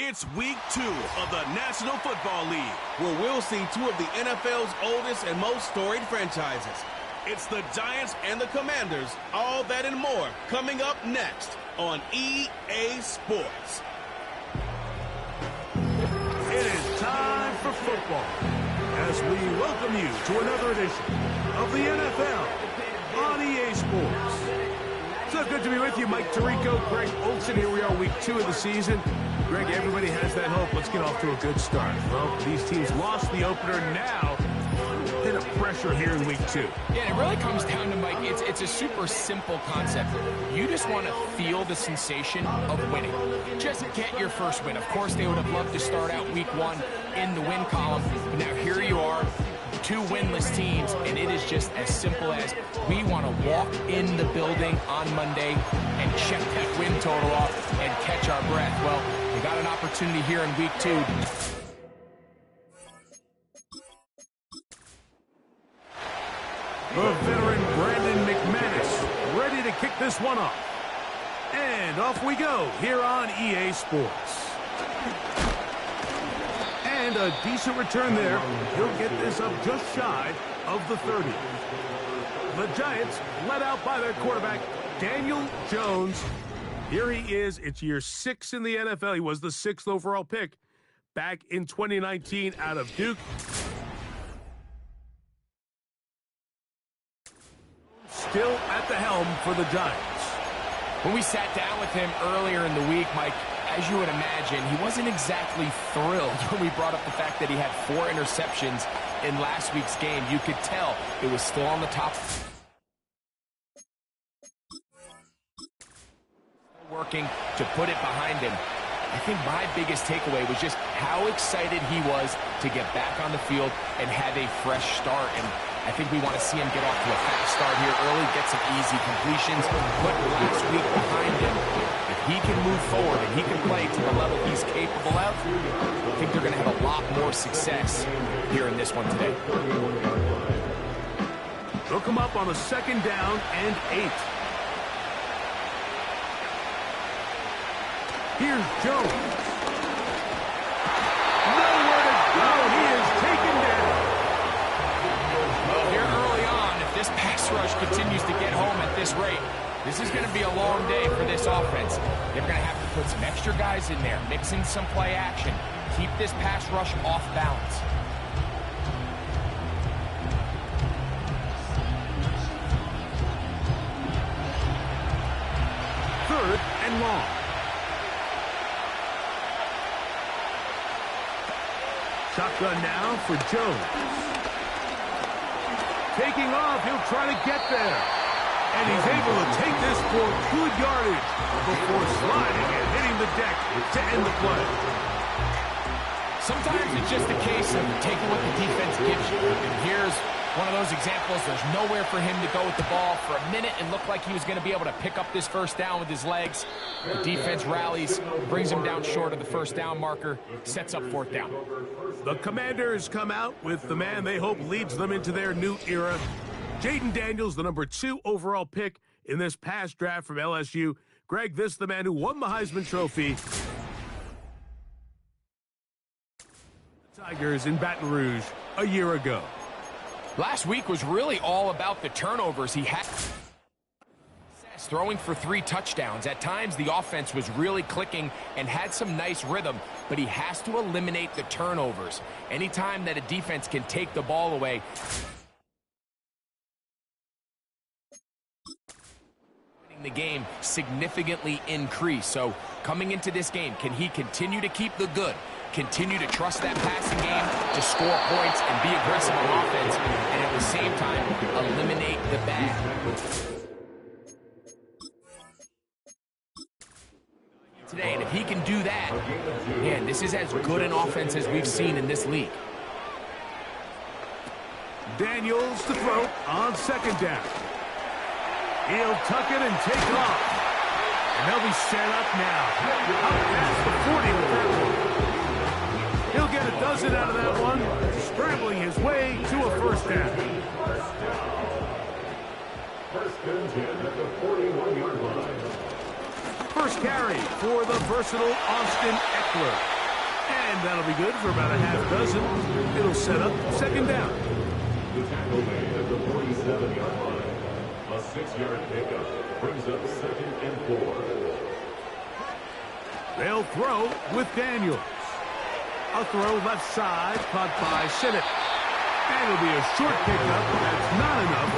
It's week 2 of the National Football League, where we'll see two of the NFL's oldest and most storied franchises. It's the Giants and the Commanders, all that and more, coming up next on EA Sports. It is time for football as we welcome you to another edition of the NFL on EA Sports. So good to be with you, Mike Tirico, Greg Olsen. Here we are, week 2 of the season. Greg, everybody has that hope. Let's get off to a good start. Well, these teams lost the opener. Now, a bit of pressure here in week 2. Yeah, and it really comes down to, Mike, it's a super simple concept. You just want to feel the sensation of winning. Just get your first win. Of course, they would have loved to start out week 1 in the win column. But now here you are, 2 winless teams, and it is just as simple as we want to walk in the building on Monday and check that win total off and catch our breath. Well, we got an opportunity here in week 2. The veteran Brandon McManus ready to kick this one off. And off we go here on EA Sports. And a decent return there. He'll get this up just shy of the 30. The Giants led out by their quarterback, Daniel Jones. Here he is. It's year 6 in the NFL. He was the 6th overall pick back in 2019 out of Duke. Still at the helm for the Giants. When we sat down with him earlier in the week, Mike, as you would imagine, he wasn't exactly thrilled when we brought up the fact that he had 4 interceptions in last week's game. You could tell it was still on the top. Working to put it behind him. I think my biggest takeaway was just how excited he was to get back on the field and have a fresh start. And I think we want to see him get off to a fast start here early, get some easy completions, put last week behind him. If he can move forward and he can play to the level he's capable of, I think they're going to have a lot more success here in this one today. They'll come up on a 2nd down and 8. Here's Jones. Nowhere to go. He is taken down. Well, here early on, if this pass rush continues to get home at this rate, this is going to be a long day for this offense. They're going to have to put some extra guys in there, mix in some play action, keep this pass rush off balance. Third and long. Shotgun now for Jones. Taking off, he'll try to get there. And he's able to take this for good yardage before sliding and hitting the deck to end the play. Sometimes it's just a case of taking what the defense gives you. And here's one of those examples. There's nowhere for him to go with the ball for a minute and looked like he was going to be able to pick up this first down with his legs. The defense rallies, brings him down short of the first down marker, sets up 4th down. The Commanders come out with the man they hope leads them into their new era. Jaden Daniels, the number 2 overall pick in this past draft from LSU. Greg, this is the man who won the Heisman Trophy. The Tigers in Baton Rouge a year ago. Last week was really all about the turnovers he had. Throwing for 3 touchdowns. At times, the offense was really clicking and had some nice rhythm, but he has to eliminate the turnovers. Anytime that a defense can take the ball away, the game significantly increased. So coming into this game, can he continue to keep the good, continue to trust that passing game to score points and be aggressive on offense, and at the same time eliminate the bad today? And if he can do that, man, this is as good an offense as we've seen in this league. Daniels to throw on 2nd down. He'll tuck it and take it off. And they'll be set up now. Out past the 40 with that one. He'll get a dozen out of that one, scrambling his way to a 1st down. First and 10 at the 41-yard line. First carry for the versatile Austin Eckler. And that'll be good for about a half dozen. It'll set up second down. The tackle made at the 47-yard line. A 6-yard pickup brings up 2nd and 4. They'll throw with Daniels. A throw left side, caught by Sinnott. And it'll be a short pickup. That's not enough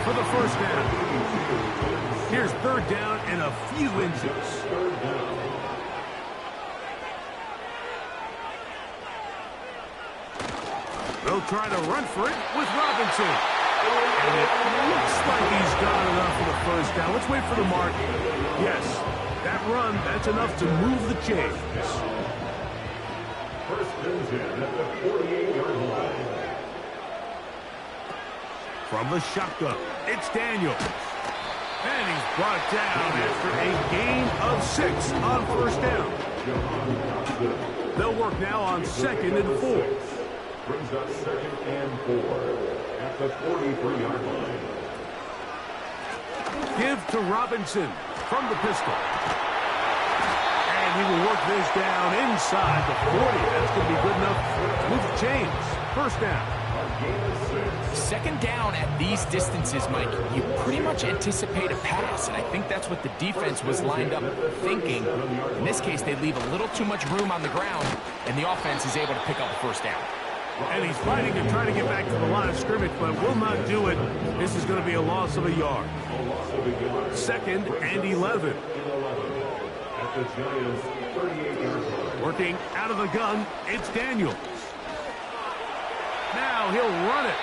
for the first down. Here's third down and a few inches. They'll try to run for it with Robinson. And it looks like he's got enough for the first down. Let's wait for the mark. Yes, that run, that's enough to move the chains. First and 10 at the 48-yard line. From the shotgun, it's Daniels. And he's brought down after a gain of 6 on first down. They'll work now on 2nd and 4. Brings up 2nd and 4 at the 43-yard line. Give to Robinson from the pistol. And he will work this down inside the 40. That's going to be good enough to move the chains. First down. Second down at these distances, Mike, you pretty much anticipate a pass, and I think that's what the defense was lined up thinking. In this case, they leave a little too much room on the ground, and the offense is able to pick up a first down. And he's fighting to try to get back to the line of scrimmage, but will not do it. This is going to be a loss of a yard. 2nd and 11. At the Giants' 38-yard line. Working out of the gun, it's Daniels. Now he'll run it.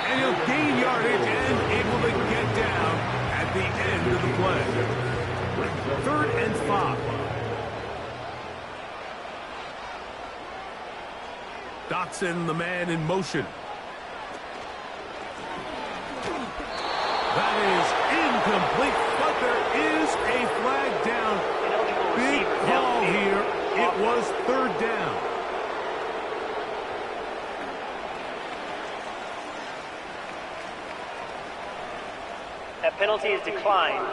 And he'll gain yardage and able to get down at the end of the play. 3rd and 5. Dotson, the man in motion. That is incomplete, but there is a flag down. Big call here. It was 3rd down. That penalty is declined.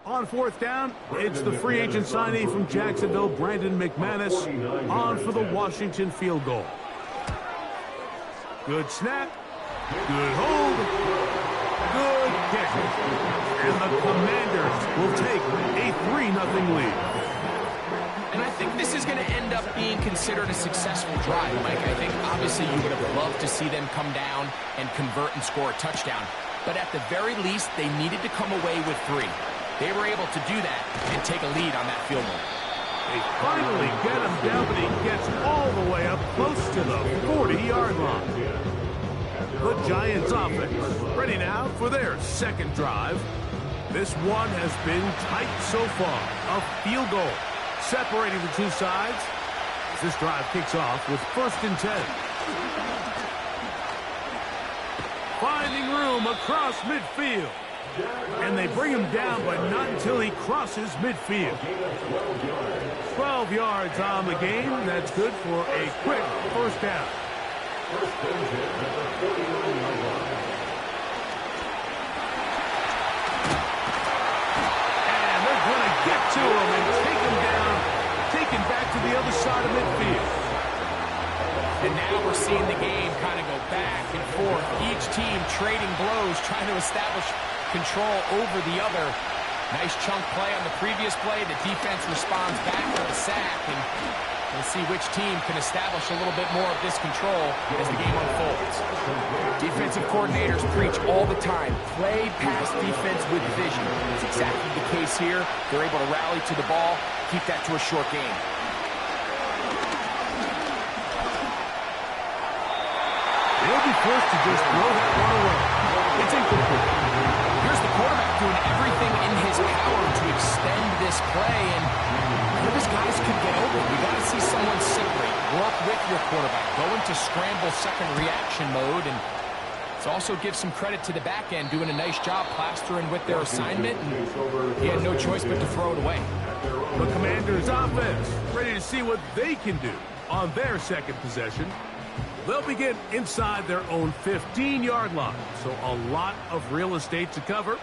On 4th down, it's the free agent signee from Jacksonville, Brandon McManus, on for the Washington field goal. Good snap, good hold, good kick. And the Commanders will take a 3-0 lead. And I think this is going to end up being considered a successful drive, Mike. I think obviously you would have loved to see them come down and convert and score a touchdown. But at the very least, they needed to come away with 3. They were able to do that and take a lead on that field goal. They finally get him down, but he gets all the way up close to the 40-yard line. The Giants offense ready now for their second drive. This one has been tight so far. A field goal separating the two sides as this drive kicks off with 1st and 10. Finding room across midfield. And they bring him down, but not until he crosses midfield. 12 yards on the game. That's good for a quick first down. And they're going to get side of midfield. And now we're seeing the game kind of go back and forth. Each team trading blows, trying to establish control over the other. Nice chunk play on the previous play. The defense responds back with a sack, and we'll see which team can establish a little bit more of this control as the game unfolds. Defensive coordinators preach all the time, play pass defense with vision. It's exactly the case here. They're able to rally to the ball, keep that to a short game. They'll be forced to just throw that one away. It's incomplete. Here's the quarterback doing everything in his power to extend this play, and none of his guys could get open. You got to see someone separate, work with your quarterback, go into scramble second reaction mode, and it also gives some credit to the back end doing a nice job plastering with their assignment, and he had no choice but to throw it away. The Commanders' offense ready to see what they can do on their second possession. They'll begin inside their own 15-yard line, so a lot of real estate to cover.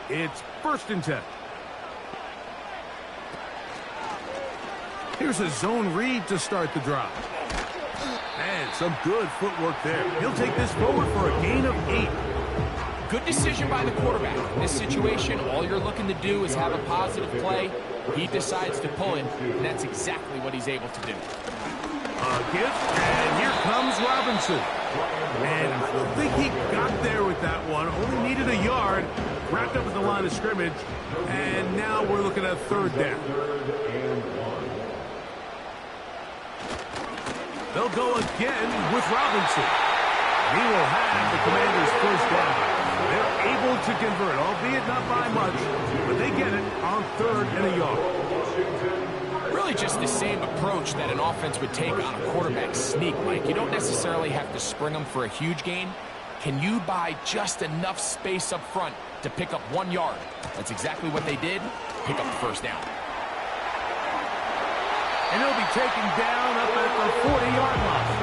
It's 1st and 10. Here's a zone read to start the drive. And some good footwork there. He'll take this forward for a gain of 8. Good decision by the quarterback. In this situation, all you're looking to do is have a positive play. He decides to pull it, and that's exactly what he's able to do. Give, and here comes Robinson. And I think he got there with that one. Only needed a yard. Wrapped up at the line of scrimmage. And now we're looking at 3rd down. They'll go again with Robinson. He will have the Commanders' 1st down. They're able to convert, albeit not by much, but they get it on 3rd and a yard. Really just the same approach that an offense would take on a quarterback sneak, Mike. You don't necessarily have to spring them for a huge gain. Can you buy just enough space up front to pick up 1 yard? That's exactly what they did. Pick up the 1st down. And he'll be taken down up at the 40-yard line.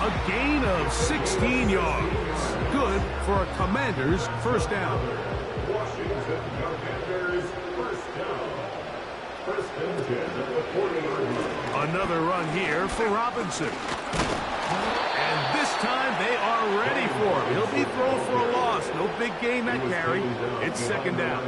A gain of 16 yards. Good for a Commanders' 1st down. Washington Commanders 1st down. 1st and 10 at the 40-yard line. Another run here for Robinson. And this time they are ready for him. He'll be thrown for a loss. No big gain that carry. It's 2nd down.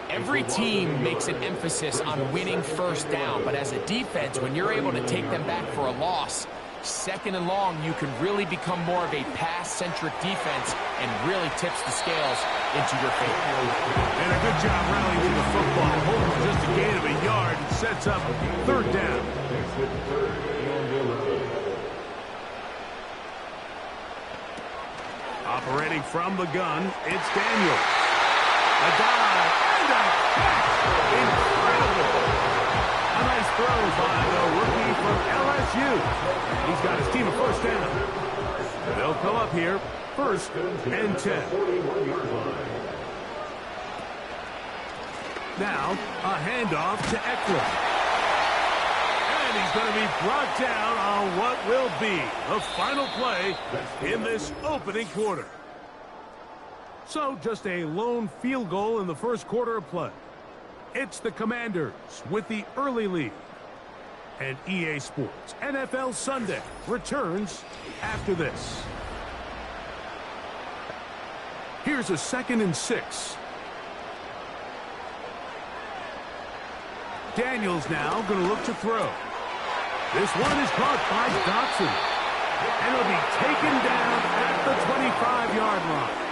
Every team makes an emphasis on winning 1st down, but as a defense, when you're able to take them back for a loss, 2nd and long, you can really become more of a pass-centric defense and really tips the scales into your favor. And a good job rallying to the football. Holding just a gain of a yard and sets up 3rd down. Operating from the gun, it's Daniels. A dive and a catch. Incredible. A nice throw by the rookie from LSU. He's got his team a 1st down. They'll come up here, 1st and 10. Now, a handoff to Eckler. And he's going to be brought down on what will be the final play in this opening quarter. So, just a lone field goal in the 1st quarter of play. It's the Commanders with the early lead. And EA Sports NFL Sunday returns after this. Here's a 2nd and 6. Daniels now going to look to throw. This one is caught by Dotson. And it'll be taken down at the 25-yard line.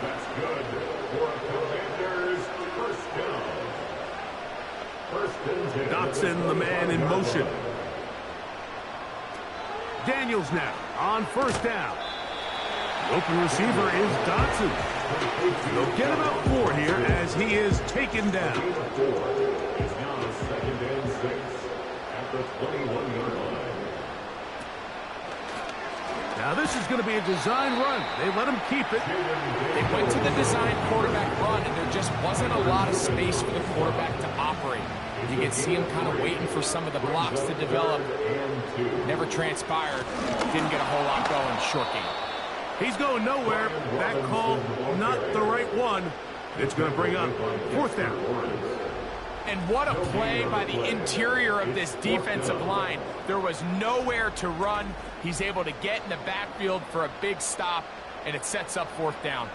That's good for Commanders 1st down. 1st and 10. Dotson, the man in motion. Daniels now on 1st down. The open receiver is Dotson. They'll get about 4 here as he is taken down. It's now 2nd and 6 at the 21-yard line. Now this is going to be a design run. They let him keep it. They went to the design quarterback run, and there just wasn't a lot of space for the quarterback to operate. You can see him kind of waiting for some of the blocks to develop. Never transpired. Didn't get a whole lot going. Short game. He's going nowhere. That call, not the right one. It's going to bring up 4th down. And what a play by the interior of this defensive line. There was nowhere to run. He's able to get in the backfield for a big stop, and it sets up 4th down.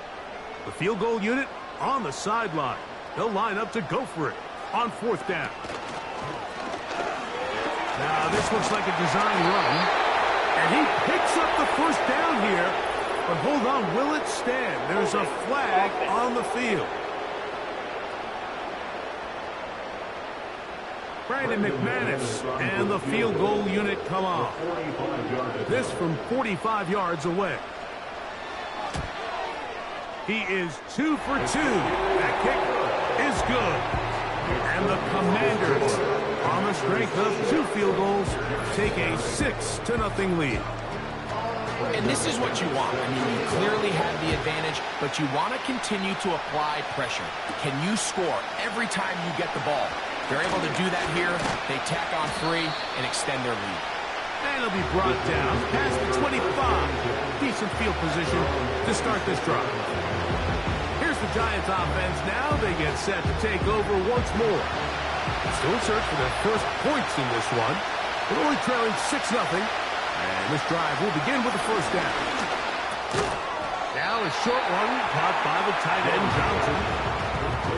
The field goal unit on the sideline. They'll line up to go for it on 4th down. Now, this looks like a design run. And he picks up the 1st down here. But hold on, will it stand? There's a flag on the field. Brandon McManus and the field goal unit come off. This from 45 yards away. He is 2 for 2. That kick is good. And the Commanders, on the strength of 2 field goals, take a 6-0 lead. And this is what you want. I mean, you clearly have the advantage, but you want to continue to apply pressure. Can you score every time you get the ball? They're able to do that here. They tack on 3 and extend their lead. And it'll be brought down past the 25. Decent field position to start this drive. Here's the Giants offense now. They get set to take over once more. Still in search for their first points in this one. They're only trailing 6-0. And this drive will begin with the 1st down. Now a short one caught by the tight end Johnson.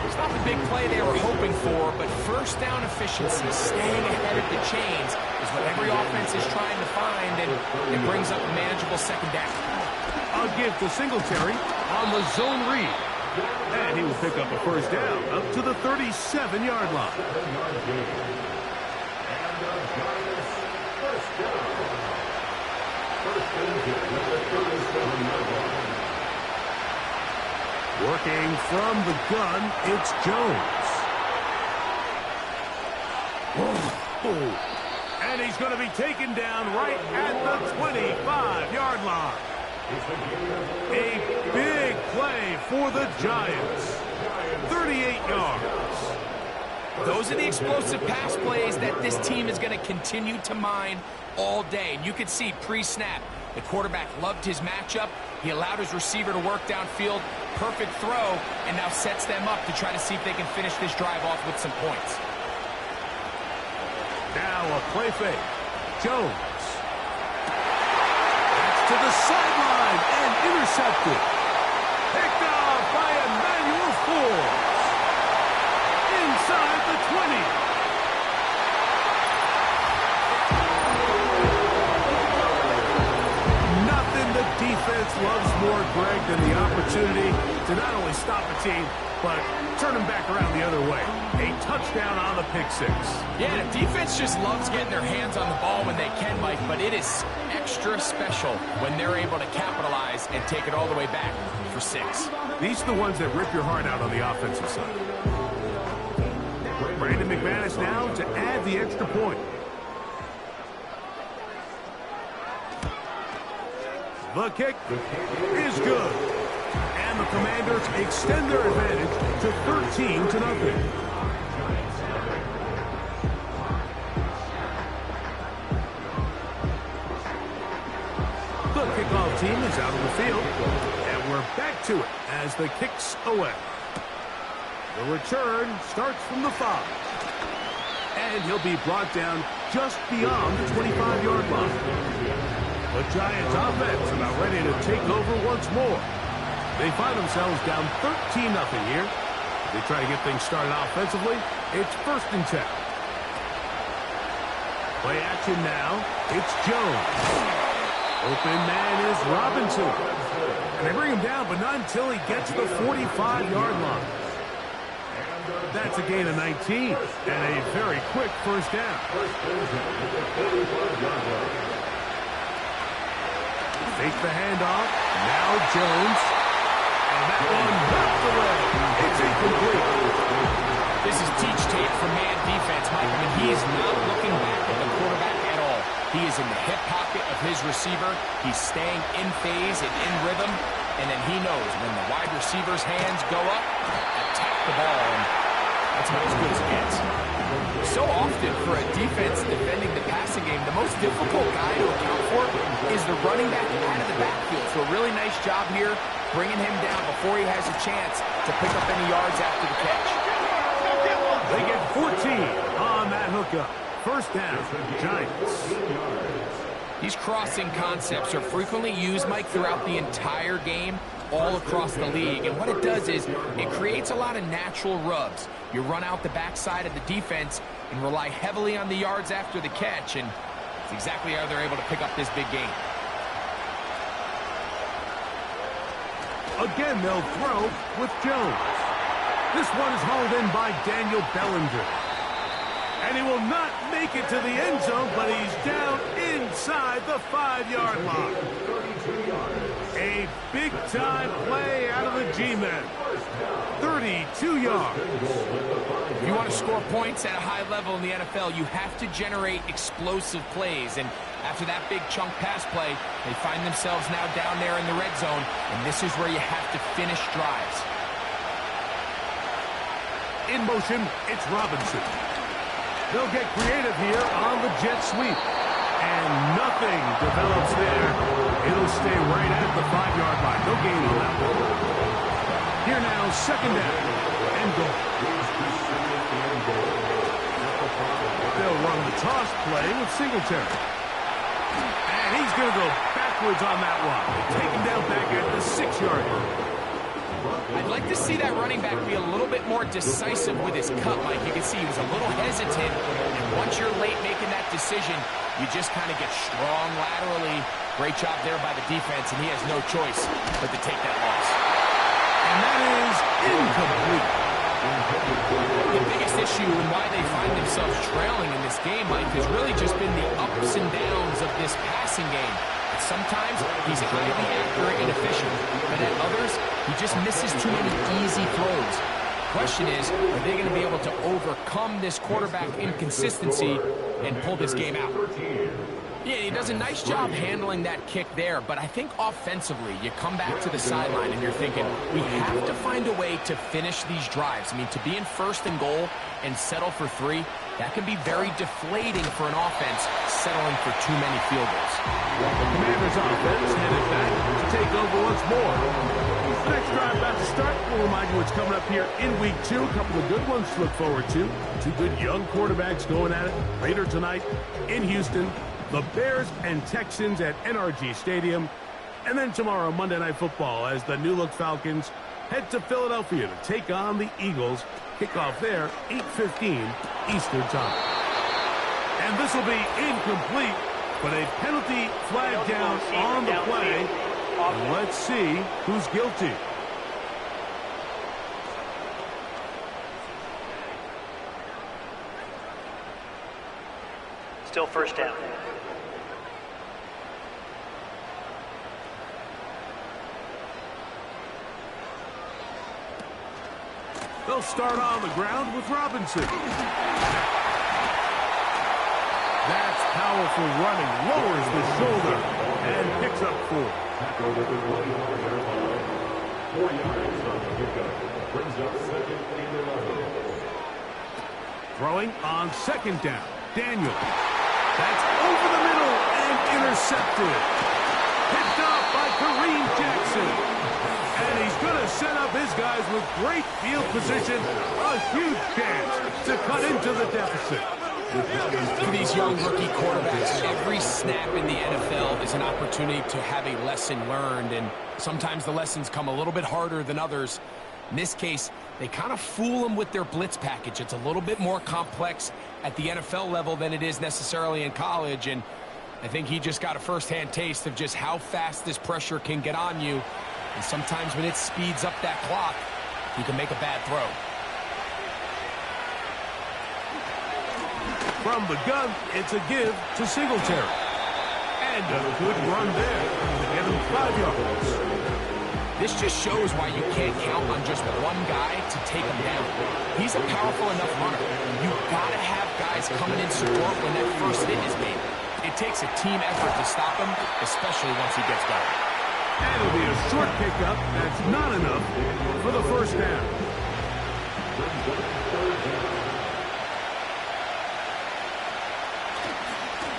It's not the big play they were hoping for, but 1st down efficiency, staying ahead of the chains, is what every offense is trying to find, and it brings up a manageable 2nd down. I'll give to Singletary on the zone read. And he will pick up a 1st down up to the 37-yard line. Working from the gun, it's Jones. Whoa. And he's going to be taken down right at the 25-yard line. A big play for the Giants. 38 yards. Those are the explosive pass plays that this team is going to continue to mine all day. And you can see pre-snap, the quarterback loved his matchup. He allowed his receiver to work downfield. Perfect throw, and now sets them up to try to see if they can finish this drive off with some points. Now a play fake. Jones. That's to the sideline and intercepted. Picked off by Emmanuel Forbes. Inside the 20. Nothing the defense loves more, Greg, than the opportunity to not only stop a team, but turn them back around the other way. A touchdown on the pick 6. Yeah, defense just loves getting their hands on the ball when they can, Mike, but it is extra special when they're able to capitalize and take it all the way back for 6. These are the ones that rip your heart out on the offensive side. Brandon McManus now to add the extra point. The kick is good. And the Commanders extend their advantage to 13-0. The kickoff team is out on the field. And we're back to it as the kick's away. The return starts from the 5. And he'll be brought down just beyond the 25-yard line. The Giants offense about ready to take over once more. They find themselves down 13-0 here. They try to get things started offensively. It's 1st and 10. Play action now. It's Jones. Open man is Robinson. And they bring him down, but not until he gets to the 45-yard line. That's a gain of 19 and a very quick 1st down. Fake the handoff. Now Jones. And that one knocked away. It's incomplete. This is teach tape for man defense, Mike. I mean, he is not looking back at the quarterback at all. He is in the hip pocket of his receiver. He's staying in phase and in rhythm. And then he knows when the wide receiver's hands go up, attack the ball. And that's about as good as it gets. So often for a defense defending the passing game, the most difficult guy to account for is the running back out of the backfield. So a really nice job here, bringing him down before he has a chance to pick up any yards after the catch. They get 14 on that hookup. First down, Giants. These crossing concepts are frequently used, Mike, throughout the entire game, all across the league. And what it does is it creates a lot of natural rubs. You run out the backside of the defense and rely heavily on the yards after the catch, and it's exactly how they're able to pick up this big gain. Again, they'll throw with Jones. This one is hauled in by Daniel Bellinger. And he will not make it to the end zone, but he's down inside the 5-yard line. A big-time play out of the G-men. 32 yards. If you want to score points at a high level in the NFL, you have to generate explosive plays. And after that big chunk pass play, they find themselves now down there in the red zone, and this is where you have to finish drives. In motion, it's Robinson. They'll get creative here on the jet sweep. And nothing develops there. It'll stay right at the 5-yard line. No gain on that one. Here now, second down and goal. They'll run the toss play with Singletary. And he's going to go backwards on that one. Take him down back at the 6-yard line. I'd like to see that running back be a little bit more decisive with his cut, Mike. You can see he was a little hesitant, and once you're late making that decision, you just kind of get strong laterally. Great job there by the defense, and he has no choice but to take that loss. And that is incomplete. The biggest issue and why they find themselves trailing in this game, Mike, has really just been the ups and downs of this passing game. Sometimes he's highly accurate and efficient, but at others, he just misses too many easy throws. The question is, are they going to be able to overcome this quarterback inconsistency and pull this game out? Yeah, he does a nice job handling that kick there, but I think offensively, you come back to the sideline and you're thinking, we have to find a way to finish these drives. I mean, to be in first and goal and settle for 3, that can be very deflating for an offense settling for too many field goals. The Commanders' offense headed back to take over once more. The next drive about to start. We'll remind you what's coming up here in Week 2. A couple of good ones to look forward to. 2 good young quarterbacks going at it later tonight in Houston. The Bears and Texans at NRG Stadium. And then tomorrow, Monday Night Football, as the new-look Falcons head to Philadelphia to take on the Eagles. Kickoff there, 8:15 Eastern Time. And this will be incomplete, but a penalty flag down on the play. Let's see who's guilty. Still first down. They'll start on the ground with Robinson. That's powerful running. Lowers the shoulder and picks up 4. 4 yards on the pickup. Brings up second and 11. Throwing on second down. Daniel. That's over the middle and intercepted. Picked off by Kareem Jackson. And he's going to set up his guys with great field position. A huge chance to cut into the deficit. For these young rookie quarterbacks, every snap in the NFL is an opportunity to have a lesson learned, and sometimes the lessons come a little bit harder than others. In this case, they kind of fool them with their blitz package. It's a little bit more complex at the NFL level than it is necessarily in college, and I think he just got a first-hand taste of just how fast this pressure can get on you, and sometimes when it speeds up that clock, you can make a bad throw. From the gun, it's a give to Singletary. And a good run there to get him 5 yards. This just shows why you can't count on just one guy to take him down. He's a powerful enough runner. You've got to have guys coming in support when that first hit is made. It takes a team effort to stop him, especially once he gets going. And it'll be a short pickup. That's not enough for the first down.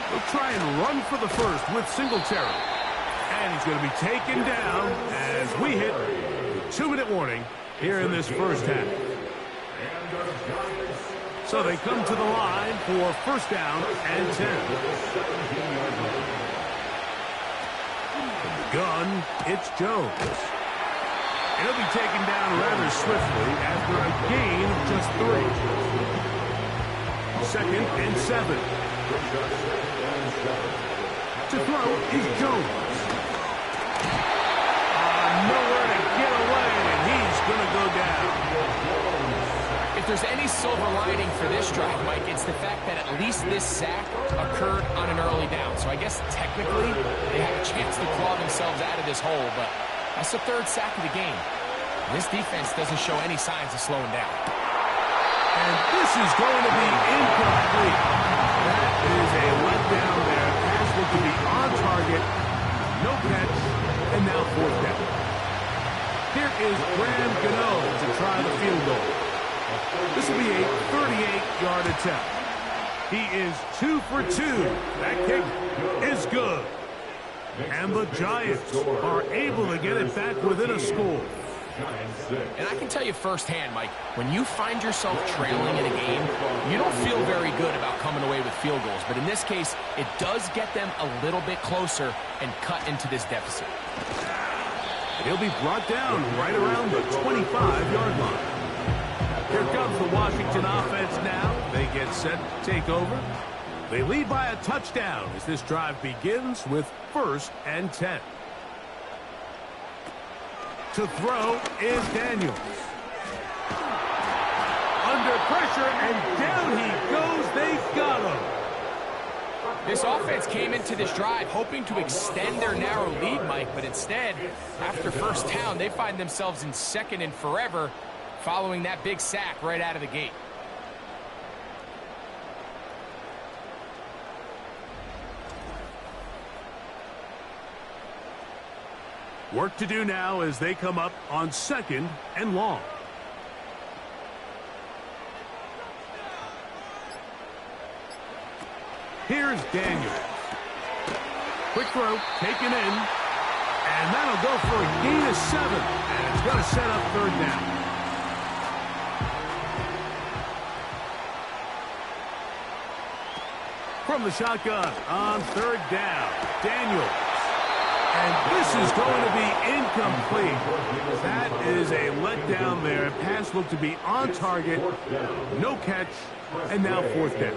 They'll try and run for the first with Singletary. And he's going to be taken down as we hit the 2-minute warning here in this first half. So they come to the line for first down and 10. From the gun, it's Jones. He'll be taken down rather swiftly after a gain of just 3. Second and 7. To throw is Jones. Nowhere to get away, and he's going to go down. If there's any silver lining for this drive, Mike, it's the fact that at least this sack occurred on an early down. So I guess technically they had a chance to claw themselves out of this hole, but that's the 3rd sack of the game. This defense doesn't show any signs of slowing down. And this is going to be incomplete. That is a letdown there. Pass looked to be on target. No catch, and now 4th down. Here is Graham Gano to try the field goal. This will be a 38-yard attempt. He is 2 for 2. That kick is good. And the Giants are able to get it back within a score. And I can tell you firsthand, Mike, when you find yourself trailing in a game, you don't feel very good about coming away with field goals. But in this case, it does get them a little bit closer and cut into this deficit. He'll be brought down right around the 25-yard line. Here comes the Washington offense now. They get set to take over. They lead by a touchdown as this drive begins with 1st and 10. To throw is Daniels. Under pressure, and down he goes. They got him. This offense came into this drive hoping to extend their narrow lead, Mike, but instead, after first down, they find themselves in 2nd and forever following that big sack right out of the gate. Work to do now as they come up on 2nd and long. Here's Daniels. Quick throw, taken in. And that'll go for a gain of 7. And it's going to set up 3rd down. From the shotgun on 3rd down, Daniels. And this is going to be incomplete. That is a letdown there. Pass looked to be on target. No catch. And now 4th down.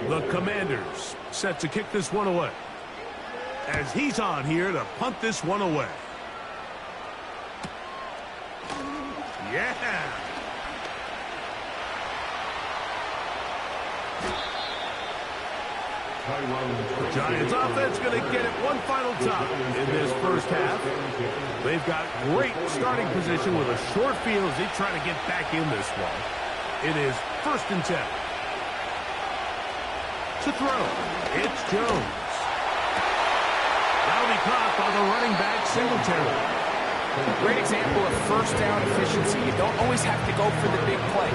The Commanders set to kick this one away. As he's on here to punt this one away. Yeah. The Giants offense going to get it one final time in this first half. They've got great starting position with a short field as they try to get back in this one. It is 1st and 10. To throw, it's Jones. That'll be caught by the running back Singletary. Great example of first down efficiency. You don't always have to go for the big play.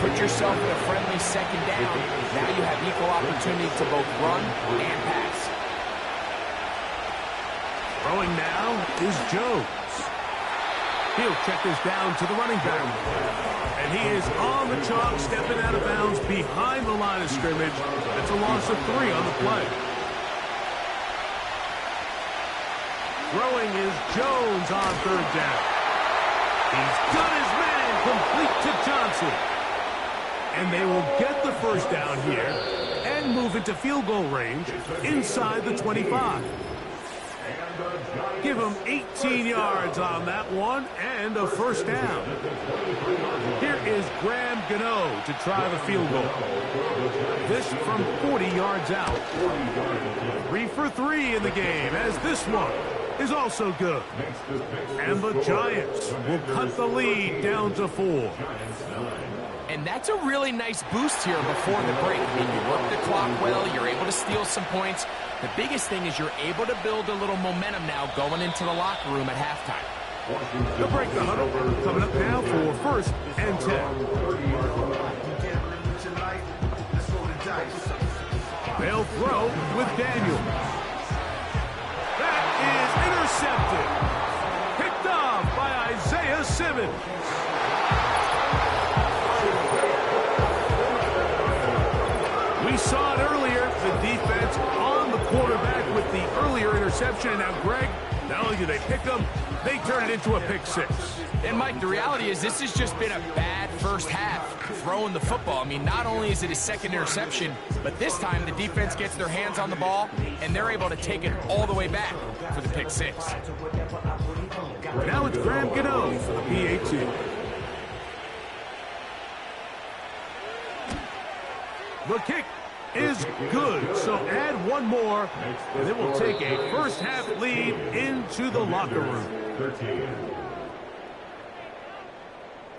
Put yourself in a friendly 2nd down. Now you have equal opportunity to both run and pass. Throwing now is Jones. He'll check this down to the running back. And he is on the chalk, stepping out of bounds behind the line of scrimmage. That's a loss of 3 on the play. Throwing is Jones on 3rd down. He's got his man complete to Johnson. And they will get the first down here and move into field goal range inside the 25. Give him 18 yards on that one and a first down. Here is Graham Gano to try the field goal. This from 40 yards out. 3 for 3 in the game as this one is also good. And the Giants will cut the lead down to 4. And that's a really nice boost here before the break. I mean, you work the clock well, you're able to steal some points. The biggest thing is you're able to build a little momentum now going into the locker room at halftime. They'll break the huddle. Coming up now for 1st and 10. They'll throw with Daniels. That is intercepted. Picked off by Isaiah Simmons. saw it earlier. The defense on the quarterback with the earlier interception. And now, Greg, not only do they pick them, they turn it into a pick six. And, Mike, the reality is this has just been a bad first half throwing the football. I mean, not only is it his second interception, but this time the defense gets their hands on the ball, and they're able to take it all the way back for the pick six. Now it's Graham Gano for the PAT. The kick is good, so add one more, and it will take a first-half lead into the locker room. 13.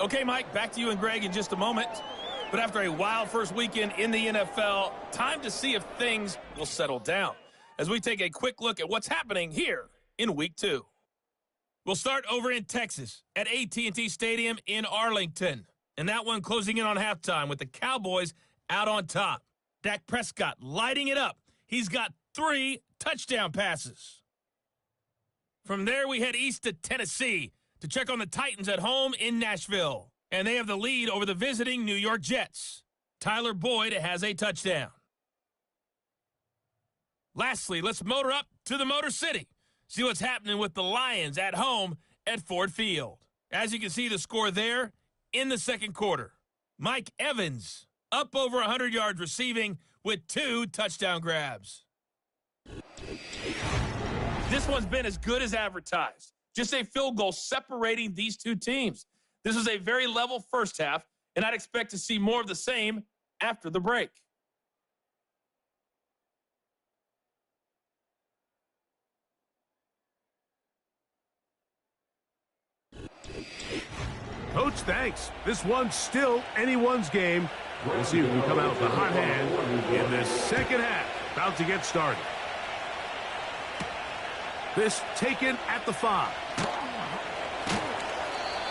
Okay, Mike, back to you and Greg in just a moment. But after a wild first weekend in the NFL, time to see if things will settle down as we take a quick look at what's happening here in Week 2. We'll start over in Texas at AT&T Stadium in Arlington. And that one closing in on halftime with the Cowboys out on top. Dak Prescott lighting it up. He's got 3 touchdown passes. From there, we head east to Tennessee to check on the Titans at home in Nashville. And they have the lead over the visiting New York Jets. Tyler Boyd has a touchdown. Lastly, let's motor up to the Motor City. See what's happening with the Lions at home at Ford Field. As you can see the score there in the second quarter. Mike Evans up over 100 yards receiving with 2 touchdown grabs. This one's been as good as advertised. Just a field goal separating these two teams. This is a very level first half, and I'd expect to see more of the same after the break. Coach, thanks. This one's still anyone's game. We'll see who can come out with the hot hand in this second half. About to get started. This taken at the 5.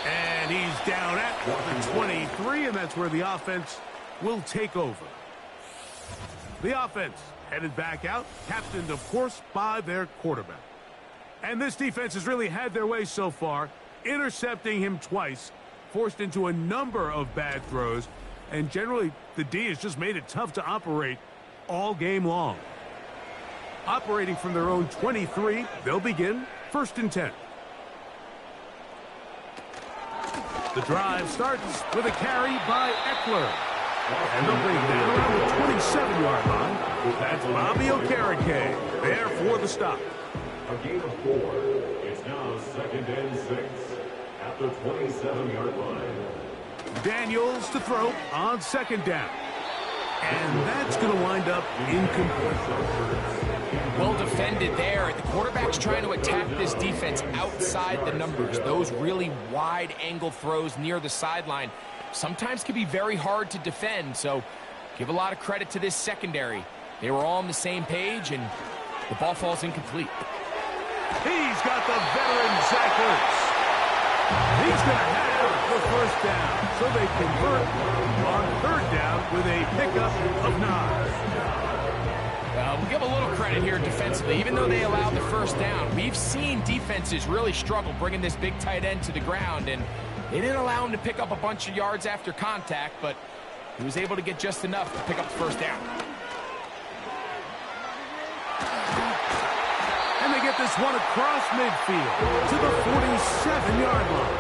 And he's down at the 23, and that's where the offense will take over. The offense headed back out, captained, of course, by their quarterback. And this defense has really had their way so far, intercepting him twice, forced into a number of bad throws, and generally the D has just made it tough to operate all game long. Operating from their own 23, they'll begin 1st and 10. The drive starts with a carry by Eckler. And they'll bring it down around the 27-yard line. That's Bobby Okereke there for the stop. A gain of 4. It's now 2nd and 6 at the 27-yard line. Daniels to throw on 2nd down. And that's going to wind up incomplete. Well defended there. The quarterback's trying to attack this defense outside the numbers. Those really wide angle throws near the sideline sometimes can be very hard to defend. So give a lot of credit to this secondary. They were all on the same page, and the ball falls incomplete. He's got the veteran Zach Ertz. He's going to have the 1st down. So they convert on 3rd down with a pickup of 9. We'll give a little credit here defensively. Even though they allowed the 1st down, we've seen defenses really struggle bringing this big tight end to the ground, and they didn't allow him to pick up a bunch of yards after contact, but he was able to get just enough to pick up the 1st down. And they get this one across midfield to the 47-yard line.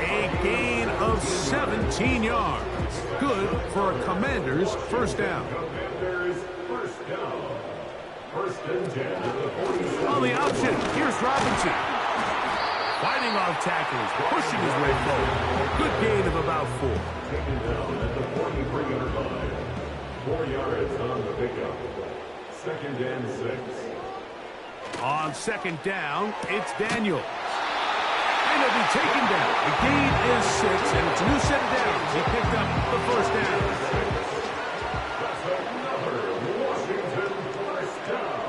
A gain of 17 yards. Good for a Commanders 1st down. Commanders 1st down. 1st and 10 at the 47. On the option, here's Robinson. Fighting off tackles, pushing his way forward. Good gain of about 4. Taken down at the 43-yard line. 4 yards on the pickup. 2nd and 6. On 2nd down, it's Daniels. And he'll be taken down. The gain is 6, and it's a new set of downs. He picked up the 1st down. That's another Washington 1st down.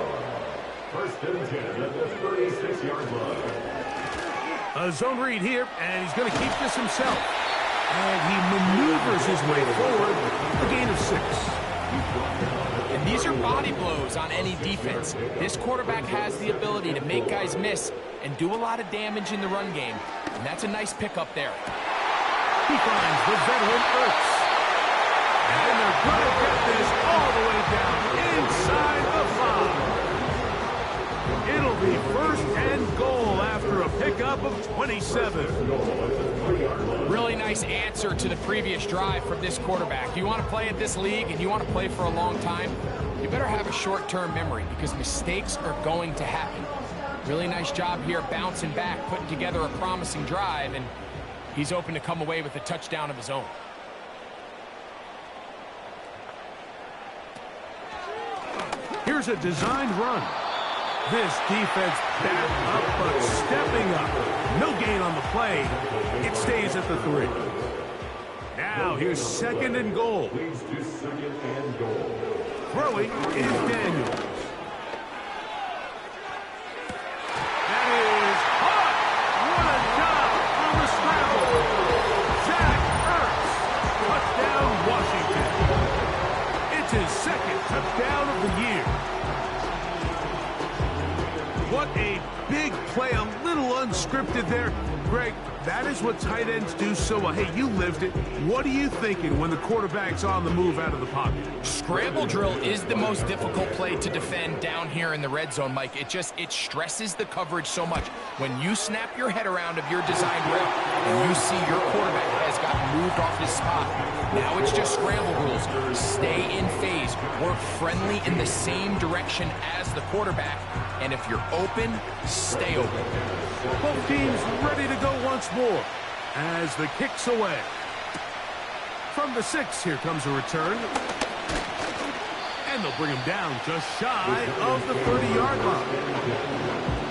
1st and 10 at the 36-yard line. A zone read here, and he's going to keep this himself. And he maneuvers his way forward. A gain of 6. And these are body blows on any defense. This quarterback has the ability to make guys miss and do a lot of damage in the run game. And that's a nice pickup there. He finds the veteran Ertz. And they're going to get this all the way down inside the 5. It'll be first and goal after a pickup of 27. Really nice answer to the previous drive from this quarterback. You want to play at this league and you want to play for a long time, you better have a short-term memory because mistakes are going to happen. Really nice job here bouncing back, putting together a promising drive, and he's open to come away with a touchdown of his own. Here's a designed run. This defense back up, but stepping up. No gain on the play. It stays at the 3. Now here's second and goal. Throwing is Daniels. That is hot. What a job on the scramble. Zach Ertz. Touchdown, Washington. It's his second touchdown of the year. What a big play, a little unscripted there. Greg, that is what tight ends do so well. Hey, you lived it. What are you thinking when the quarterback's on the move out of the pocket? Scramble drill is the most difficult play to defend down here in the red zone, Mike. It stresses the coverage so much. When you snap your head around of your designed route and you see your quarterback has gotten moved off his spot, now it's just scramble rules. Stay in phase. Work friendly in the same direction as the quarterback. And if you're open, stay open. Both teams ready to go once more as the kick's away. From the 6, here comes a return. And they'll bring him down just shy of the 30-yard line.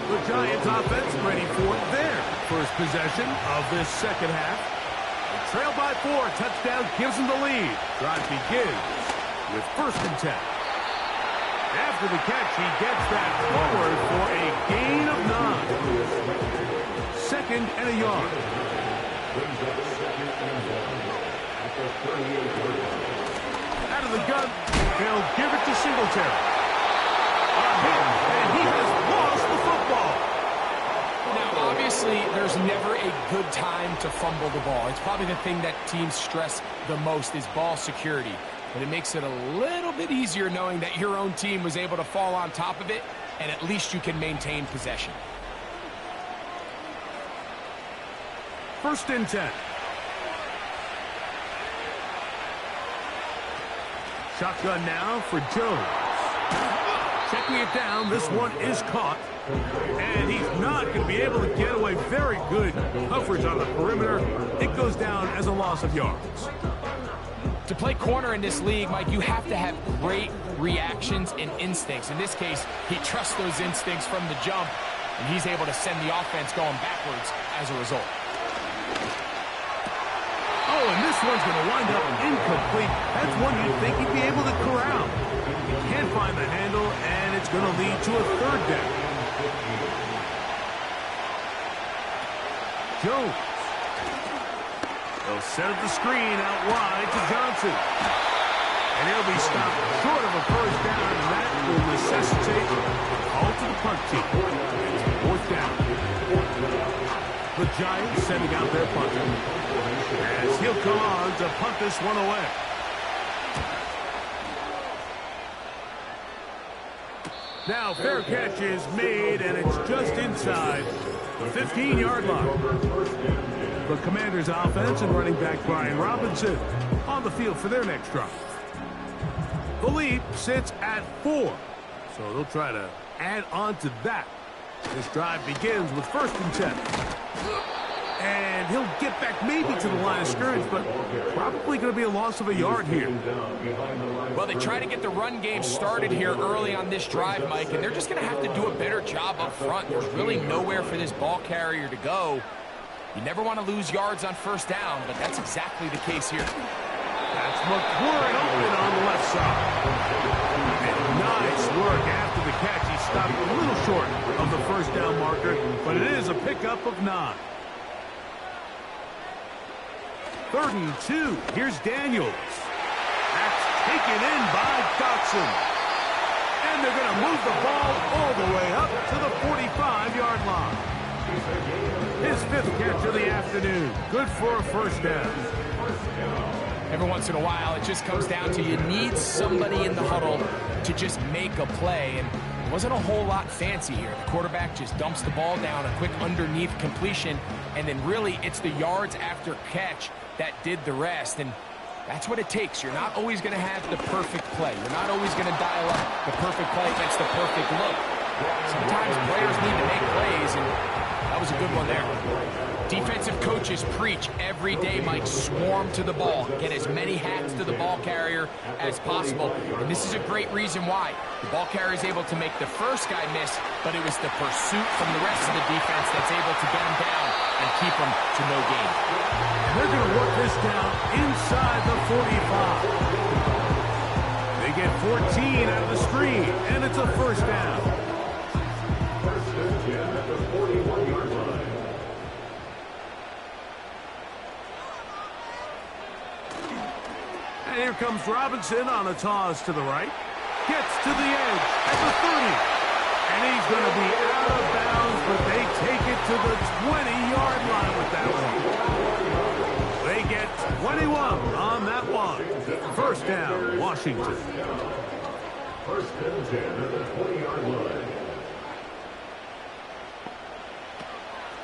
The Giants offense ready for their first possession of this second half. Trail by 4, touchdown gives them the lead. Drive begins with first and 10. After the catch, he gets that forward for a gain of 9. Second and a yard. Out of the gun, they'll give it to Singletary. And he has lost the football. Now, obviously, there's never a good time to fumble the ball. It's probably the thing that teams stress the most is ball security. But it makes it a little bit easier knowing that your own team was able to fall on top of it, and at least you can maintain possession. First and 10. Shotgun now for Jones. Checking it down, this one is caught. And he's not going to be able to get away. Very good coverage on the perimeter. It goes down as a loss of yards. To play corner in this league, Mike, you have to have great reactions and instincts. In this case, he trusts those instincts from the jump, and he's able to send the offense going backwards as a result. Oh, and this one's going to wind up incomplete. That's one you'd think he'd be able to corral. He can't find the handle, and it's going to lead to a third down. Jones. They'll set up the screen out wide to Johnson. And he'll be stopped short of a first down, and that will necessitate a call to the punt team. It's fourth down. The Giants sending out their punter. As he'll come on to punt this one away. Now fair catch is made, and it's just inside the 15-yard line. The Commanders' offense and running back Brian Robinson on the field for their next drive. The lead sits at 4, so they'll try to add on to that. This drive begins with first and 10. And he'll get back maybe to the line of scrimmage, but probably going to be a loss of a yard here. Well, they try to get the run game started here early on this drive, Mike, and they're just going to have to do a better job up front. There's really nowhere for this ball carrier to go. You never want to lose yards on first down, but that's exactly the case here. That's McLaurin open on the left side. And nice work after the catch. He stopped a little short of the first down marker, but it is a pickup of 9. Third and 2. Here's Daniels. That's taken in by Dotson. And they're going to move the ball all the way up to the 45-yard line. His 5th catch of the afternoon. Good for a first down. Every once in a while, it just comes down to you need somebody in the huddle to just make a play. And it wasn't a whole lot fancy here. The quarterback just dumps the ball down, a quick underneath completion, and then really it's the yards after catch that did the rest. And that's what it takes. You're not always going to have the perfect play. You're not always going to dial up the perfect play against the perfect look. Sometimes players need to make plays, and that was a good one there. Defensive coaches preach every day, Mike, swarm to the ball. Get as many hats to the ball carrier as possible. And this is a great reason why. The ball carrier is able to make the first guy miss, but it was the pursuit from the rest of the defense that's able to get him down and keep him to no gain. They're going to work this down inside the 45. They get 14 out of the screen, and it's a first down. First and 10 at the 41-yard line. And here comes Robinson on a toss to the right. Gets to the edge at the 30. And he's going to be out of bounds, but they take it to the 20-yard line with that one. They get 21 on that one. First down, Washington. First and 10 at the 20-yard line.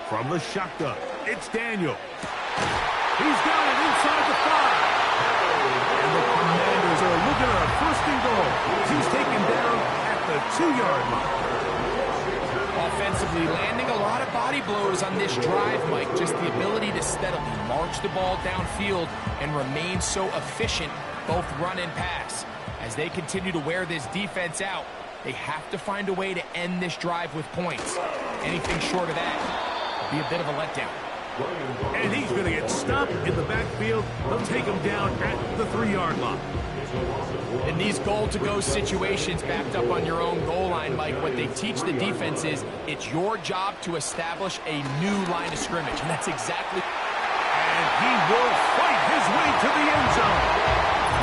From the shotgun, it's Daniel. He's got it inside the 5. And the Commanders are looking at a first and goal. He's taken down at the 2-yard line. Offensively, landing a lot of body blows on this drive, Mike. Just the ability to steadily march the ball downfield and remain so efficient, both run and pass. As they continue to wear this defense out, they have to find a way to end this drive with points. Anything short of that would be a bit of a letdown. And he's going to get stopped in the backfield. They'll take him down at the 3-yard line. In these goal-to-go situations backed up on your own goal line, Mike, what they teach the defense is it's your job to establish a new line of scrimmage, and that's exactly... And he will fight his way to the end zone.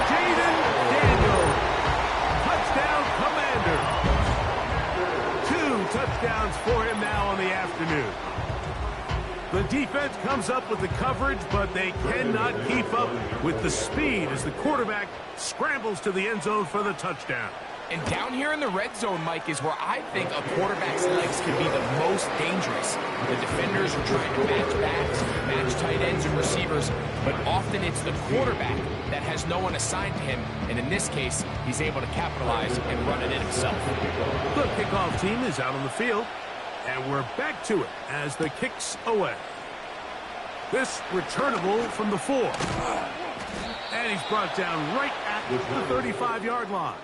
Jaden Daniel, touchdown Commander. 2 touchdowns for him now on the afternoon. The defense comes up with the coverage, but they cannot keep up with the speed as the quarterback scrambles to the end zone for the touchdown. And down here in the red zone, Mike, is where I think a quarterback's legs can be the most dangerous. The defenders are trying to match backs, match tight ends and receivers, but often it's the quarterback that has no one assigned to him, and in this case, he's able to capitalize and run it in himself. The kickoff team is out on the field. And we're back to it as the kick's away. This returnable from the 4. And he's brought down right at the 35-yard line.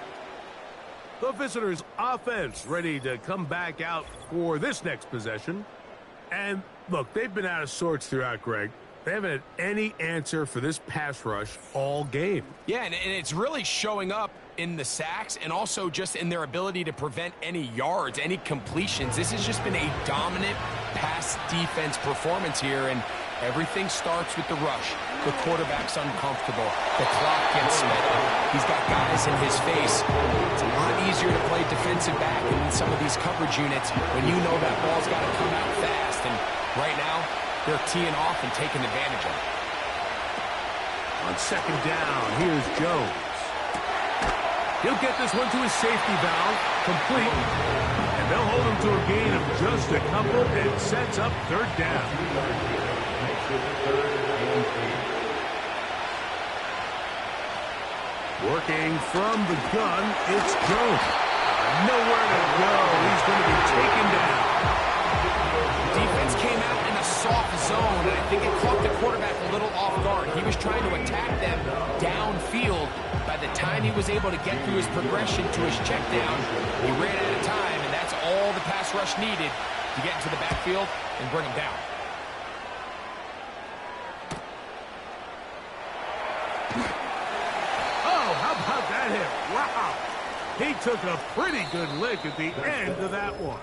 The visitors' offense ready to come back out for this next possession. And look, they've been out of sorts throughout, Greg. They haven't had any answer for this pass rush all game. Yeah, and it's really showing up in the sacks and also just in their ability to prevent any yards, any completions. This has just been a dominant pass defense performance here, and everything starts with the rush. The quarterback's uncomfortable. The clock gets spent. He's got guys in his face. It's a lot easier to play defensive back in some of these coverage units when you know that ball's got to come out fast. And right now, they're teeing off and taking advantage of it. On second down, here's Jones. He'll get this one to his safety valve, complete. And they'll hold him to a gain of just a couple. It sets up third down. Working from the gun, it's Jones. Nowhere to go. He's going to be taken down. Defense came out in a soft zone, and I think it caught the quarterback a little off guard. He was trying to attack them downfield. By the time he was able to get through his progression to his check down, he ran out of time, and that's all the pass rush needed to get into the backfield and bring him down. Oh, how about that hit? Wow. He took a pretty good lick at the end of that one.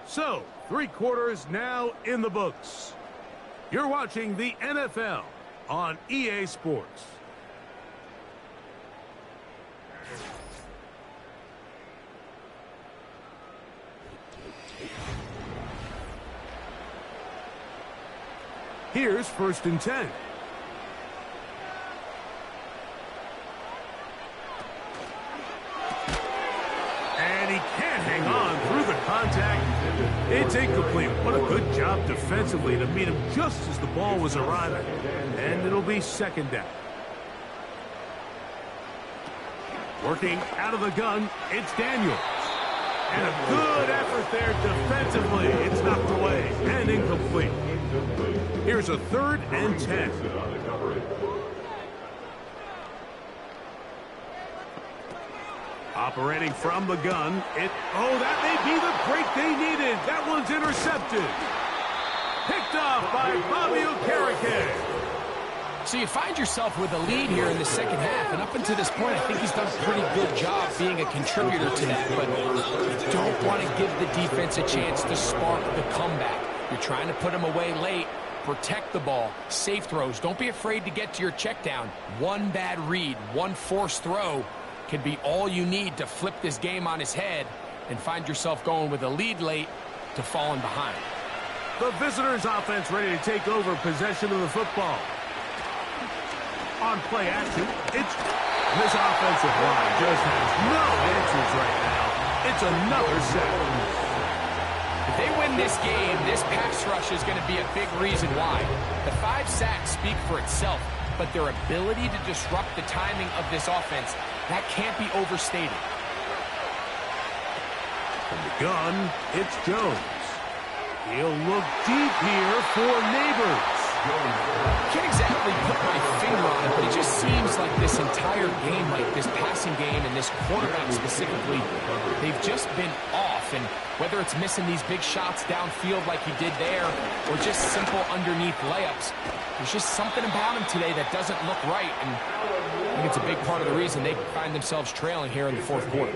So, 3 quarters now in the books. You're watching the NFL on EA Sports. Here's first and 10. It's incomplete. What a good job defensively to meet him just as the ball was arriving. And it'll be second down. Working out of the gun, it's Daniels. And a good effort there defensively. It's knocked away and incomplete. Here's a 3rd and 10. Operating from the gun. That may be the break they needed. That one's intercepted. Picked off by Bobby Okereke. So you find yourself with a lead here in the second half, and up until this point, I think he's done a pretty good job being a contributor to that, but you don't want to give the defense a chance to spark the comeback. You're trying to put him away late, protect the ball, safe throws. Don't be afraid to get to your check down. One bad read, one forced throw can be all you need to flip this game on his head and find yourself going with a lead late to falling behind. The visitors' offense ready to take over possession of the football. On play action, this offensive line just has no answers right now. It's another sack. If they win this game, this pass rush is going to be a big reason why. The 5 sacks speak for itself, but their ability to disrupt the timing of this offense, that can't be overstated. From the gun, it's Jones. He'll look deep here for Neighbors. Can't exactly put my finger on it, but it just seems like this entire game, like this passing game and this quarterback specifically, they've just been off. And whether it's missing these big shots downfield like he did there or just simple underneath layups, there's just something about him today that doesn't look right. And I think it's a big part of the reason they find themselves trailing here in the fourth quarter.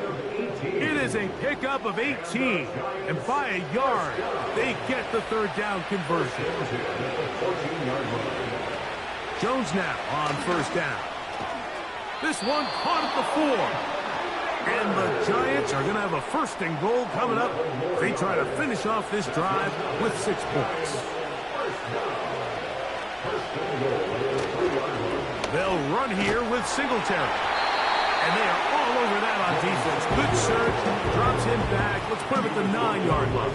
It is a pickup of 18, and by a yard, they get the 3rd down conversion. Jones now on 1st down. This one caught at the 4. And the Giants are going to have a 1st and goal coming up. They try to finish off this drive with 6 points. They'll run here with Singletary. And they are all over that on defense. Good search, drops him back. Let's put him at the 9-yard line.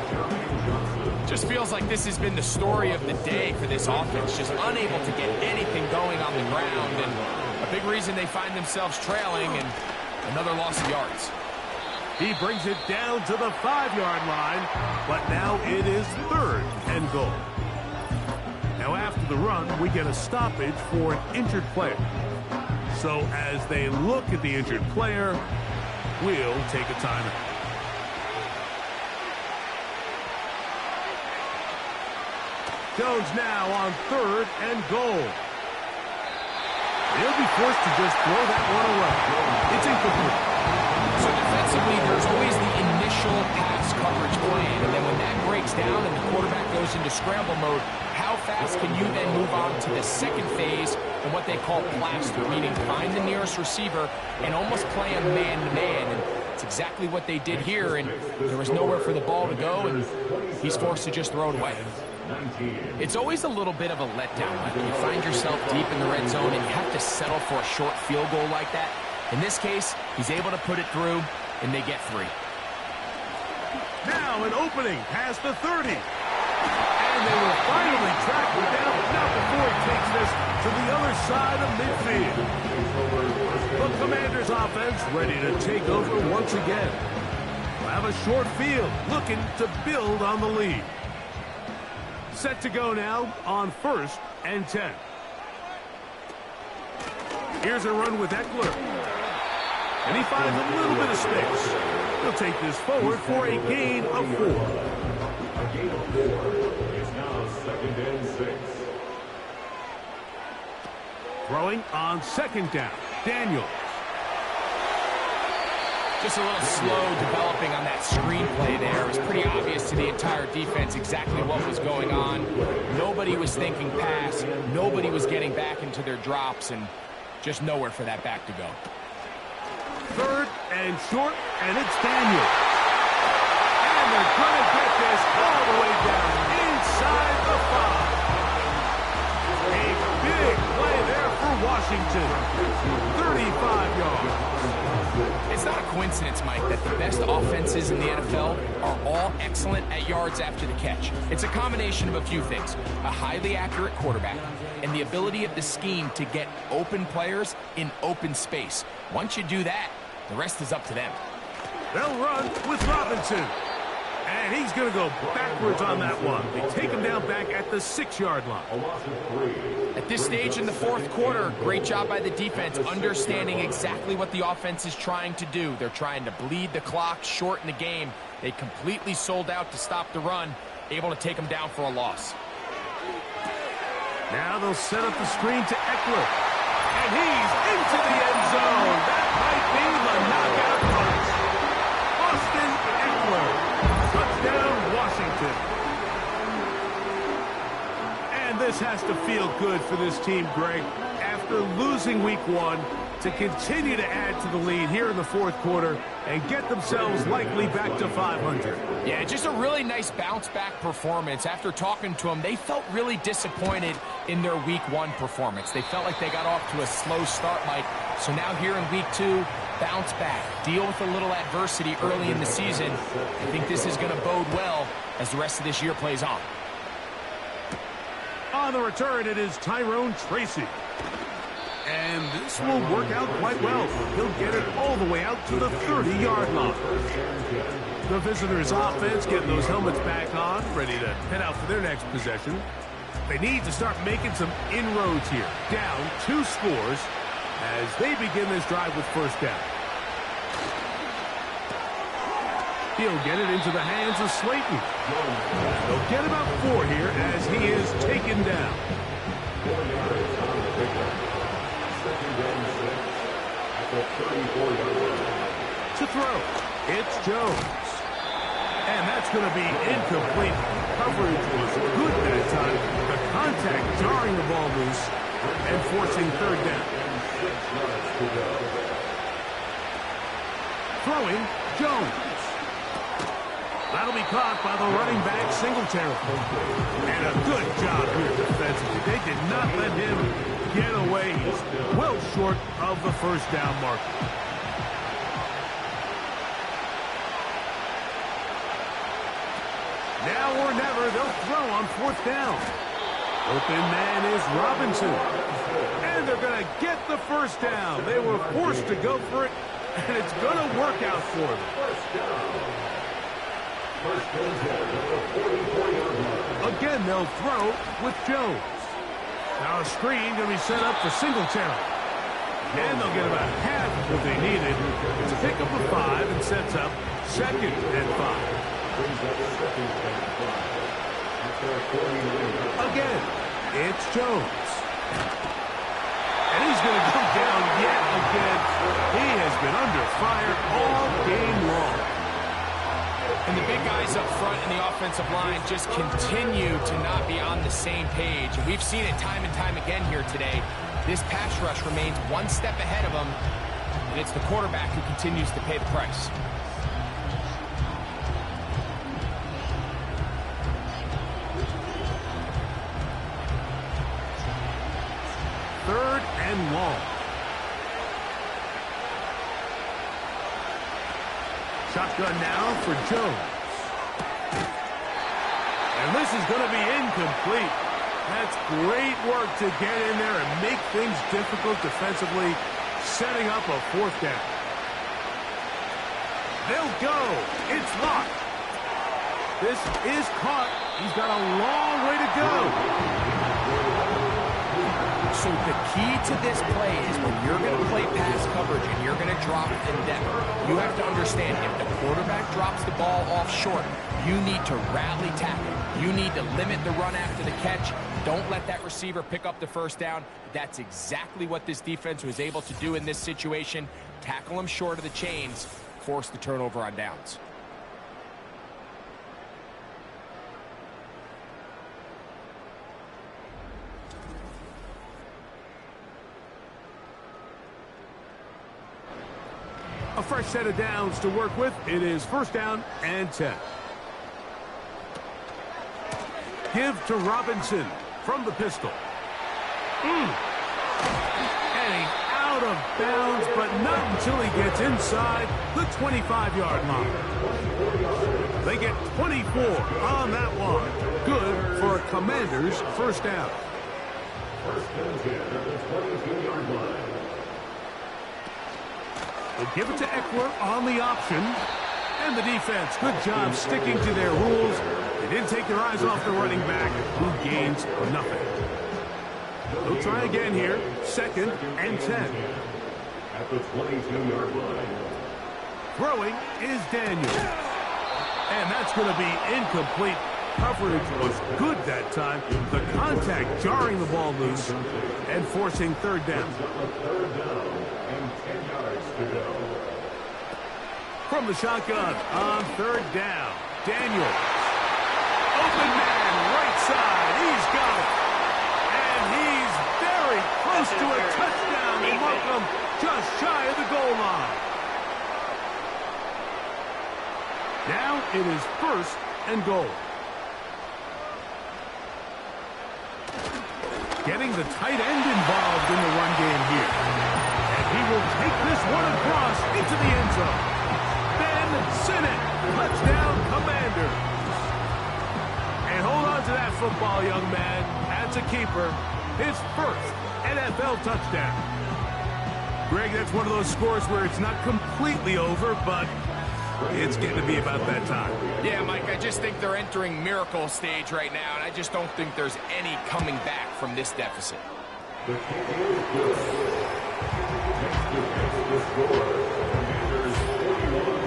Just feels like this has been the story of the day for this offense. Just unable to get anything going on the ground. And a big reason they find themselves trailing and another loss of yards. He brings it down to the 5-yard line. But now it is 3rd and goal. Now after the run, we get a stoppage for an injured player. So as they look at the injured player, we'll take a timeout. Jones now on 3rd and goal. He'll be forced to just throw that one away. It's incomplete. So defensively, there's always the initial pass coverage plan, and then when that breaks down and the quarterback goes into scramble mode, how fast can you then move on to the second phase and what they call plaster, meaning find the nearest receiver and almost play a man-to-man. And it's exactly what they did here, and there was nowhere for the ball to go, and he's forced to just throw it away. It's always a little bit of a letdown. Like when you find yourself deep in the red zone and you have to settle for a short field goal like that. In this case, he's able to put it through, and they get 3. Now an opening past the 30. And they will finally track him down, but not before he takes this to the other side of midfield. The Commanders' offense ready to take over once again. We'll have a short field, looking to build on the lead. Set to go now on 1st and 10. Here's a run with Eckler. And he finds a little bit of space. He'll take this forward for a gain of 4. A gain of 4. It's now 2nd and 6. Throwing on 2nd down. Daniels. Just a little slow developing on that screenplay there. It was pretty obvious to the entire defense exactly what was going on. Nobody was thinking pass. Nobody was getting back into their drops, and just nowhere for that back to go. 3rd and short, and it's Daniels. And they're going to get this all the way down inside the 5. A big play there for Washington. 35 yards. It's not a coincidence, Mike, that the best offenses in the NFL are all excellent at yards after the catch. It's a combination of a few things: a highly accurate quarterback and the ability of the scheme to get open players in open space. Once you do that, the rest is up to them. They'll run with Robinson. And he's going to go backwards on that one. They take him down back at the 6-yard line. At this stage in the fourth quarter, great job by the defense understanding exactly what the offense is trying to do. They're trying to bleed the clock, shorten the game. They completely sold out to stop the run, able to take them down for a loss. Now they'll set up the screen to Eckler. And he's into the end zone. That might be the knockout punch. Austin Eckler. Touchdown, Washington. And this has to feel good for this team, Greg. After losing week 1, to continue to add to the lead here in the fourth quarter and get themselves likely back to 500. Yeah, just a really nice bounce-back performance. After talking to them, they felt really disappointed in their week 1 performance. They felt like they got off to a slow start, Mike. So now here in week 2, bounce back, deal with a little adversity early in the season. I think this is going to bode well as the rest of this year plays on. On the return, it is Tyrone Tracy. And this will work out quite well. He'll get it all the way out to the 30-yard line. The visitors' offense getting those helmets back on, ready to head out for their next possession. They need to start making some inroads here. Down 2 scores as they begin this drive with first down. He'll get it into the hands of Slayton. They'll get about 4 here as he is taken down. To throw, it's Jones. And that's going to be incomplete. Coverage was good that time. The contact jarring the ball loose and forcing third down. Throwing, Jones. That'll be caught by the running back, Singletary. And a good job here defensively. They did not let him get away. He's well short of the first down marker. Now or never, they'll throw on fourth down. Open man is Robinson. And they're going to get the first down. They were forced to go for it, and it's going to work out for them. Again, they'll throw with Jones. Now a screen going to be set up for Singletary. And they'll get about half of what they needed to pick up a 5 and sets up 2nd and 5. Again, it's Jones. And he's going to go down yet again. He has been under fire all game long. And the big guys up front in the offensive line just continue to not be on the same page. And we've seen it time and time again here today. This pass rush remains one step ahead of them, and it's the quarterback who continues to pay the price. Third and long. Shotgun now for Jones. And this is going to be incomplete. That's great work to get in there and make things difficult defensively, setting up a fourth down. They'll go. It's locked. This is caught. He's got a long way to go. So the key to this play is when you're going to play pass coverage and you're going to drop in depth, you have to understand if the quarterback drops the ball off short, you need to rally tackle. You need to limit the run after the catch. Don't let that receiver pick up the first down. That's exactly what this defense was able to do in this situation. Tackle him short of the chains, force the turnover on downs. A fresh set of downs to work with. It is first down and 10. Give to Robinson from the pistol. And he's out out of bounds, but not until he gets inside the 25-yard line. They get 24 on that one. Good for a Commanders first down. First and 10 at the 22-yard line. They'll give it to Eckler on the option. And the defense, good job sticking to their rules. They didn't take their eyes off the running back, who gains nothing. They'll try again here. Second and 10. At the 22-yard line. Throwing is Daniels. And that's going to be incomplete. Coverage was good that time. The contact jarring the ball loose and forcing third down. Third down and 10 yards to go. From the shotgun on third down, Daniels. Open man, right side. He's got it. And he's very close to a touchdown. They mark him just shy of the goal line. Now it is first and goal. Getting the tight end involved in the run game here. And he will take this one across into the end zone. Ben Sinnott, touchdown Commanders. And hold on to that football, young man. That's a keeper. His first NFL touchdown. Greg, that's one of those scores where it's not completely over, but it's getting to be about that time. Yeah, Mike, I just think they're entering miracle stage right now, and I just don't think there's any coming back from this deficit. The kick is good. Next to the score. Commanders 41,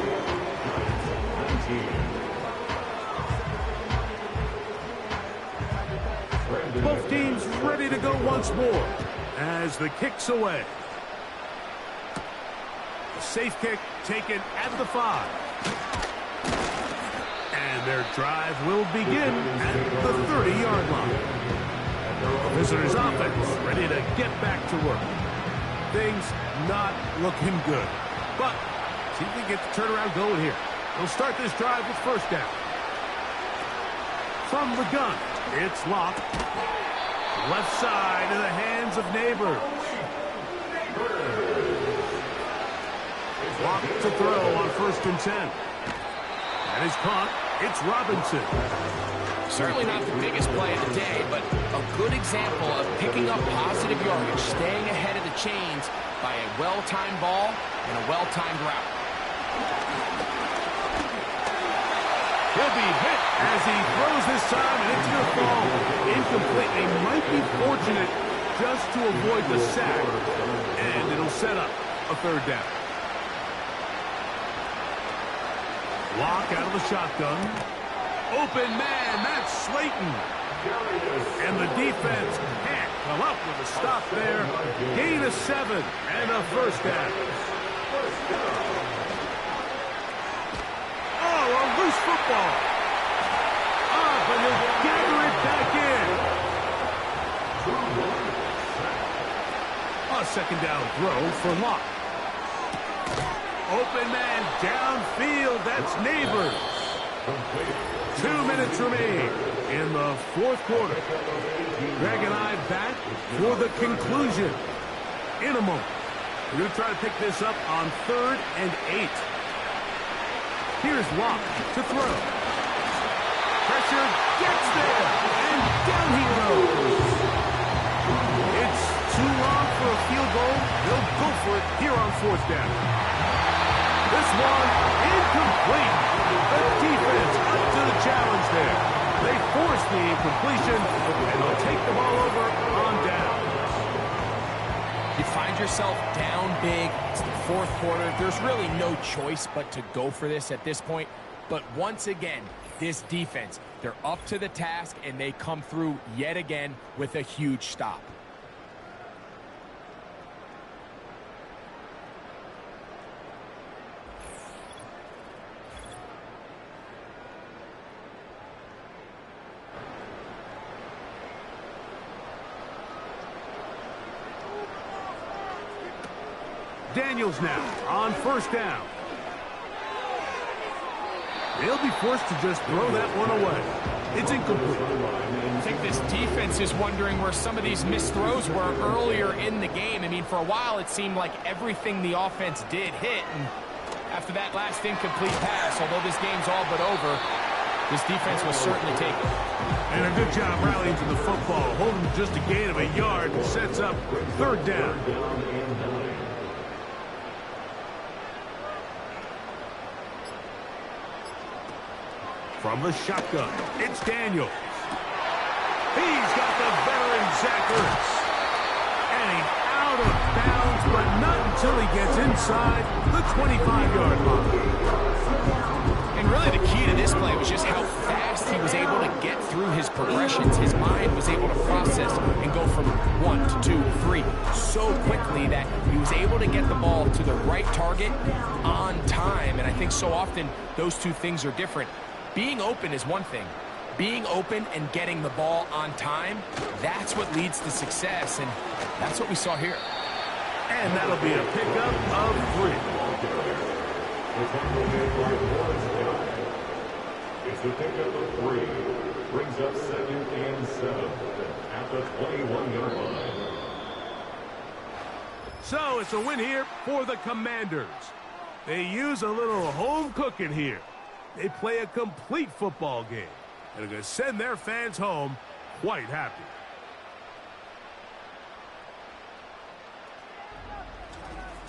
Giants 19. Both teams ready to go once more as the kick's away. Safe kick taken at the 5. And their drive will begin at the 30-yard line. The visitors' offense ready to get back to work. Things not looking good. But see if they get the turnaround going here. They'll start this drive with first down. From the gun, it's Locke. Left side in the hands of Neighbors. Locke to throw on first and 10. That is caught. It's Robinson. Certainly not the biggest play of the day, but a good example of picking up positive yardage, staying ahead of the chains by a well-timed ball and a well-timed route. He'll be hit as he throws this time, and it's going to fall incomplete. They might be fortunate just to avoid the sack, and it'll set up a third down. Lock out of the shotgun. Open man, that's Slayton. And the defense can't come up with a stop there. Gain of 7 and a first down. Oh, a loose football. But he'll gather it back in. A second down throw for Locke. Open man downfield. That's Neighbors. 2 minutes remain in the fourth quarter. Greg and I back for the conclusion in a moment. We're going to try to pick this up on 3rd and 8. Here's Locke to throw. Pressure gets there, and down he goes. It's too long for a field goal. They'll go for it here on 4th down. This one incomplete. The defense up to the challenge there. They force the incompletion, and they'll take the ball over on downs. You find yourself down big. It's the fourth quarter. There's really no choice but to go for this at this point. But once again, this defense, they're up to the task, and they come through yet again with a huge stop. Daniels now on first down. They'll be forced to just throw that one away. It's incomplete. I think this defense is wondering where some of these missed throws were earlier in the game. I mean, for a while, it seemed like everything the offense did hit. And after that last incomplete pass, although this game's all but over, this defense will certainly take it. And a good job rallying to the football, holding just a gain of a yard and sets up third down. From the shotgun, it's Daniels. He's got the veteran Zach Ertz. And he's out of bounds, but not until he gets inside the 25-yard line. And really the key to this play was just how fast he was able to get through his progressions. His mind was able to process and go from 1 to 2 to 3 so quickly that he was able to get the ball to the right target on time. And I think so often those two things are different. Being open is one thing. Being open and getting the ball on time, that's what leads to success, and that's what we saw here. And that'll be a pickup of 3. It's the pickup of 3. Brings up 2nd and 7 at the 21-yard line. So it's a win here for the Commanders. They use a little home cooking here. They play a complete football game. And are going to send their fans home quite happy.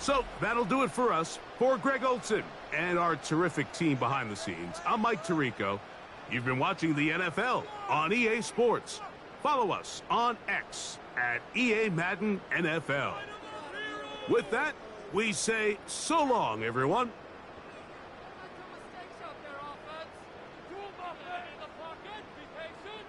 So that'll do it for us. For Greg Olson and our terrific team behind the scenes, I'm Mike Tirico. You've been watching the NFL on EA Sports. Follow us on X at EA Madden NFL. With that, we say so long, everyone. Be patient.